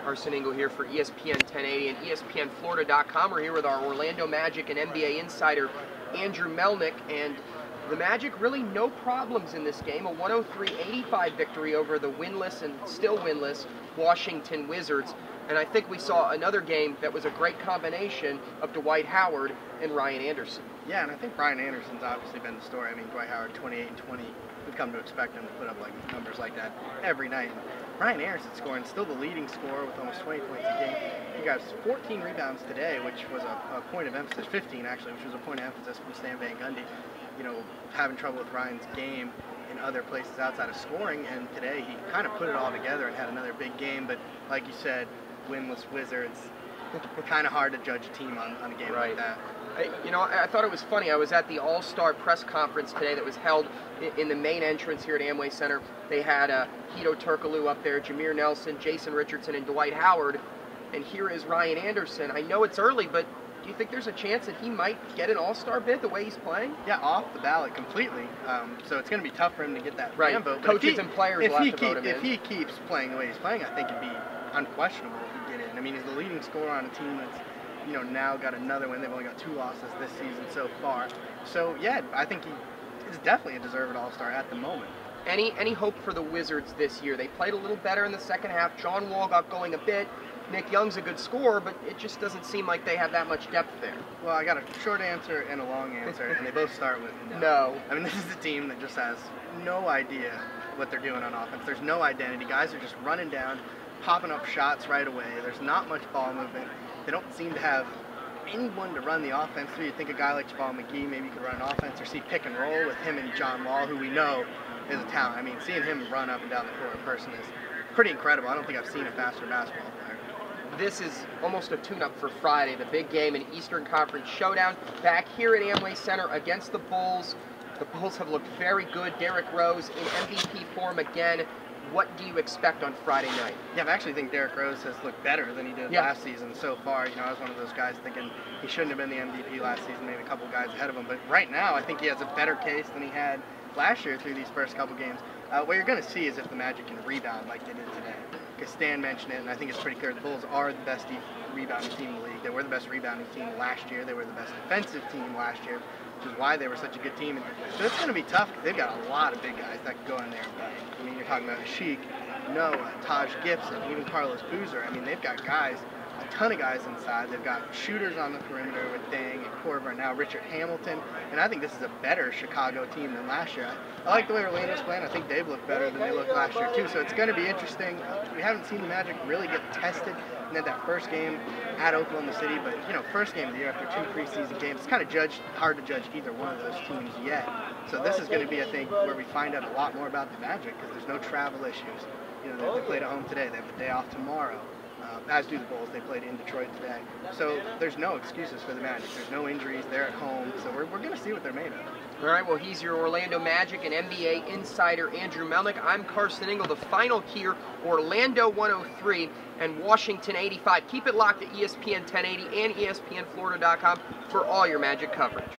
Carson Engel here for ESPN 1080 and ESPNFlorida.com. We're here with our Orlando Magic and NBA Insider Andrew Melnick, and the Magic really no problems in this game. A 103-85 victory over the winless and still winless Washington Wizards. And I think we saw another game that was a great combination of Dwight Howard and Ryan Anderson. Yeah, and I think Ryan Anderson's obviously been the story. I mean, Dwight Howard 28 and 20. We've come to expect him to put up like numbers like that every night. And Ryan Anderson scoring still the leading scorer with almost 20 points a game. He got 14 rebounds today, which was a point of emphasis, 15 actually, which was a point of emphasis from Stan Van Gundy. You know, having trouble with Ryan's game in other places outside of scoring, and today he kind of put it all together and had another big game. But like you said, winless Wizards, kind of hard to judge a team on a game like that. I thought it was funny. I was at the All-Star press conference today that was held in the main entrance here at Amway Center. They had Hedo Turkoglu up there, Jameer Nelson, Jason Richardson, and Dwight Howard. And here is Ryan Anderson. I know it's early, but do you think there's a chance that he might get an All-Star bid the way he's playing? Yeah, off the ballot completely. So it's going to be tough for him to get that fan vote. Coaches and players will have to vote him in. If he keeps playing the way he's playing, I think it'd be unquestionable if he get in. I mean, he's the leading scorer on a team that's now got another win. They've only got 2 losses this season so far. So yeah, I think he is definitely a deserved All-Star at the moment. Any hope for the Wizards this year? They played a little better in the second half. John Wall got going a bit. Nick Young's a good scorer, but it just doesn't seem like they have that much depth there. Well, I got a short answer and a long answer, and they both start with no. No. I mean, this is a team that just has no idea what they're doing on offense. There's no identity. Guys are just running down, popping up shots right away. There's not much ball movement. They don't seem to have anyone to run the offense through. You'd think a guy like Jabal McGee maybe could run an offense, or see pick and roll with him and John Wall, who we know is a talent. I mean, seeing him run up and down the court in person is pretty incredible. I don't think I've seen a faster basketball player. This is almost a tune-up for Friday, the big game in Eastern Conference Showdown. Back here at Amway Center against the Bulls. The Bulls have looked very good. Derrick Rose in MVP form again. What do you expect on Friday night? Yeah, I actually think Derrick Rose has looked better than he did last season so far. I was one of those guys thinking he shouldn't have been the MVP last season, maybe a couple guys ahead of him. But right now, I think he has a better case than he had last year through these first couple games. What you're going to see is if the Magic can rebound like they did today. Because Stan mentioned it, and I think it's pretty clear, the Bulls are the best rebounding team in the league. They were the best rebounding team last year. They were the best defensive team last year, which is why they were such a good team. So it's going to be tough because they've got a lot of big guys that can go in there and play. I mean, you're talking about Sheik, Noah, Taj Gibson, even Carlos Boozer. I mean, they've got guys, a ton of guys inside. They've got shooters on the perimeter with Dang and Korver, and now Richard Hamilton. And I think this is a better Chicago team than last year. I like the way Orlando's playing. I think they've looked better than they looked last year, too. So it's going to be interesting. We haven't seen the Magic really get tested in that first game at Oklahoma City. But, first game of the year after 2 preseason games, it's kind of hard to judge either one of those teams yet. So this is going to be, I think, where we find out a lot more about the Magic because there's no travel issues. They played at home today. They have a day off tomorrow. As do the Bulls. They played in Detroit today. So there's no excuses for the Magic. There's no injuries. They're at home. So we're going to see what they're made of. All right, well, he's your Orlando Magic and NBA Insider Andrew Melnick. I'm Carson Engel. The final here, Orlando 103 and Washington 85. Keep it locked at ESPN 1080 and ESPNFlorida.com for all your Magic coverage.